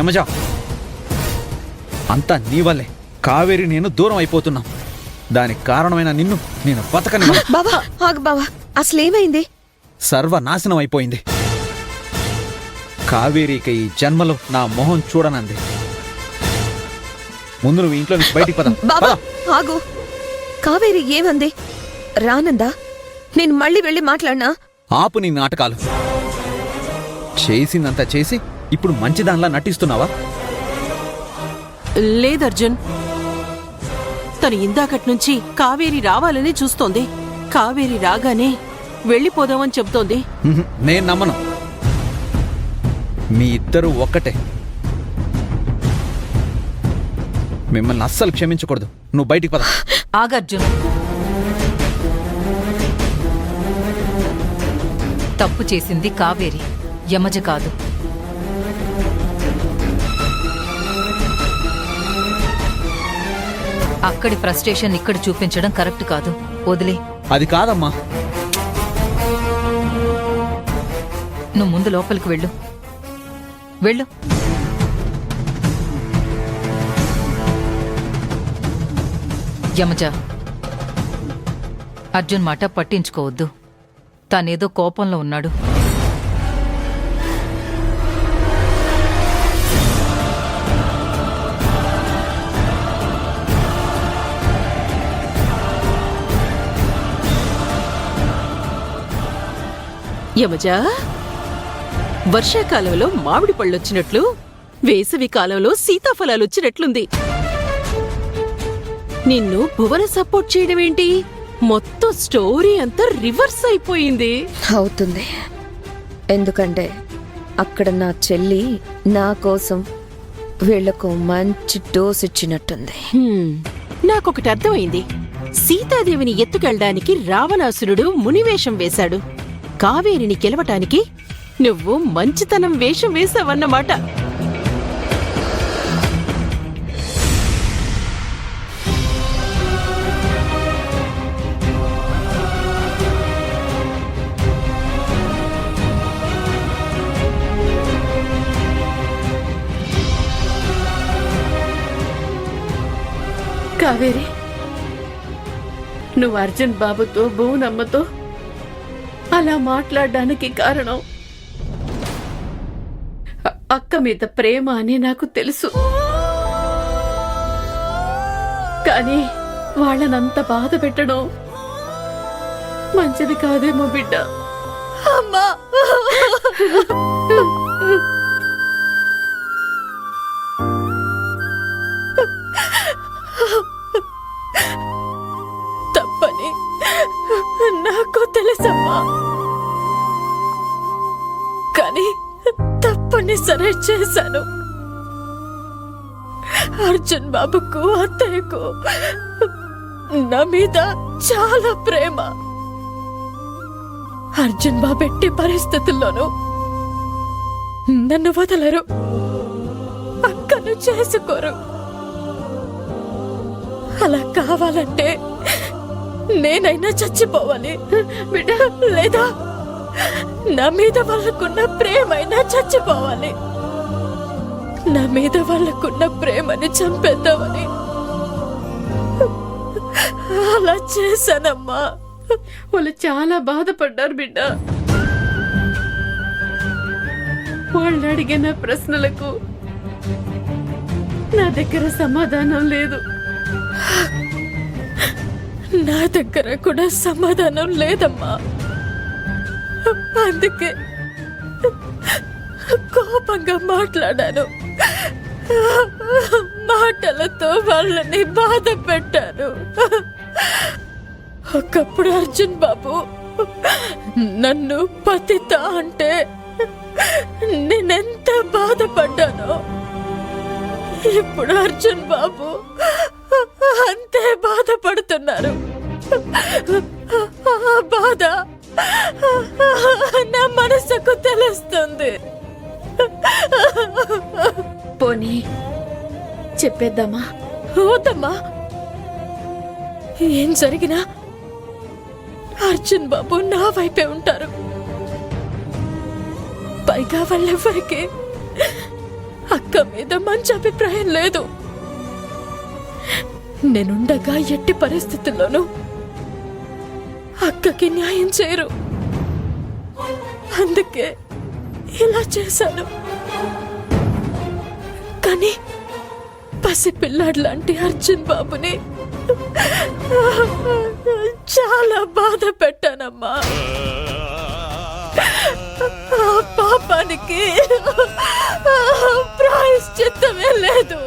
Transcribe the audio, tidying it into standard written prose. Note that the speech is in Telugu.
యమజా, అంతా నీ వల్లే కావేరి నేను దూరం అయిపోతున్నాం. దానికి కారణమైన నిన్ను నేను బతకని. బాబా ఆగు బాబా, అసలేమైంది? సర్వనాశనం అయిపోయింది. కావేరికి ఈ జన్మలో నా మొహం చూడనంది. ముందు నువ్వు ఇంట్లో నుంచి బయటికి పద. బాబా ఆగు, కావేరి ఏమంది? రానందా? నేను మళ్ళీ వెళ్ళి మాట్లాడినా? ఆపు నీ నాటకాలు. చేసిందంతా చేసి ఇప్పుడు మంచిదానిలా నటిస్తున్నావా? లేదర్జున్, తను ఇందాకట్నుంచి కావేరి రావాలని చూస్తోంది. కావేరి రాగానే వెళ్ళిపోదామని చెబుతోంది. నేను నమ్మను. మీ ఇద్దరూ ఒక్కటే. మిమ్మల్ని అస్సలు క్షమించకూడదు. నువ్వు బయటికి పద. ఆగర్జున్, తప్పు చేసింది కావేరి, యమజ కాదు. అక్కడి ఫ్రస్ట్రేషన్ ఇక్కడ చూపించడం కరెక్ట్ కాదు. వదిలే. అది కాదమ్మా. నువ్వు ముందు లోపలికి వెళ్ళు. వెళ్ళు. యమజ, అర్జున్ మాట పట్టించుకోవద్దు. తనేదో కోపంలో ఉన్నాడు. యమజా, వర్షాకాలంలో మామిడి పళ్ళొచ్చినట్లు వేసవి కాలంలో సీతాఫలాలొచ్చినట్లుంది. నిన్ను భువన సపోర్ట్ చేయడమేంటి? మొత్తం స్టోరీ అంతా రివర్స్ అయిపోయింది. అవుతుంది, ఎందుకంటే అక్కడ నా చెల్లి నా కోసం వీళ్లకు మంచి డోస్ ఇచ్చినట్టుంది. నాకొకటి అర్థమైంది. సీతాదేవిని ఎత్తుకెళ్ళడానికి రావణాసురుడు మునివేషం వేశాడు. కావేరిని గెలవటానికి నువ్వు మంచితనం వేషం వేశావన్నమాట. కావేరి, నువ్వు అర్జున్ బాబుతో భువనమ్మతో అలా మాట్లాడడానికి కారణం అక్క మీద ప్రేమ అని నాకు తెలుసు. కానీ వాళ్ళనంత బాధ పెట్టడం మంచిది కాదేమో బిడ్డ. అమ్మా, తప్పని నాకు తెలుసమ్మా, కానీ తప్పని సరే చేశాను. అర్జున్ బాబుకు అత్తయ్యకు నా మీద చాలా ప్రేమ. అర్జున్ బాబు ఎట్టి పరిస్థితుల్లోనూ నన్ను వదలరు, అక్కను చేసుకోరు. అలా కావాలంటే నేనైనా చచ్చిపోవాలి బిడ్డ, లేదా నా మీద వాళ్ళకున్న ప్రేమైనా చచ్చిపోవాలి. నా మీద వాళ్ళకున్న ప్రేమని చంపేద్దామని అలా చేశానమ్మా. వాళ్ళు చాలా బాధపడ్డారు బిడ్డ. వాళ్ళు అడిగిన ప్రశ్నలకు నా దగ్గర సమాధానం లేదు. నా దగ్గర కూడా సమాధానం లేదమ్మా. అందుకే కోపంగా మాట్లాడాను, మాటలతో వాళ్ళని బాధ పెట్టాను. ఒకప్పుడు అర్జున్ బాబు నన్ను పతిత అంటే నేనెంత బాధపడ్డానో, ఇప్పుడు అర్జున్ బాబు అంతే బాధపడుతున్నారు. ఆ బాధ నా మనసుకు తెలుస్తుంది. పోనీ చెప్పేద్దామా? వద్దమ్మా, ఏం జరిగినా అర్జున్ బాబు నా వైపే ఉంటారు. పైగా వాళ్ళెవ్వరికి అక్క అక్క మీద మంచి అభిప్రాయం లేదు. నేనుండగా ఎట్టి పరిస్థితుల్లోనూ అక్కకి న్యాయం చేయరు. అందుకే ఇలా చేశాను. కానీ పసిపిల్లాడు లాంటి అర్జున్ బాబుని చాలా బాధ పెట్టానమ్మా. ఆ పాపానికి ప్రాయశ్చిత్తమే లేదు.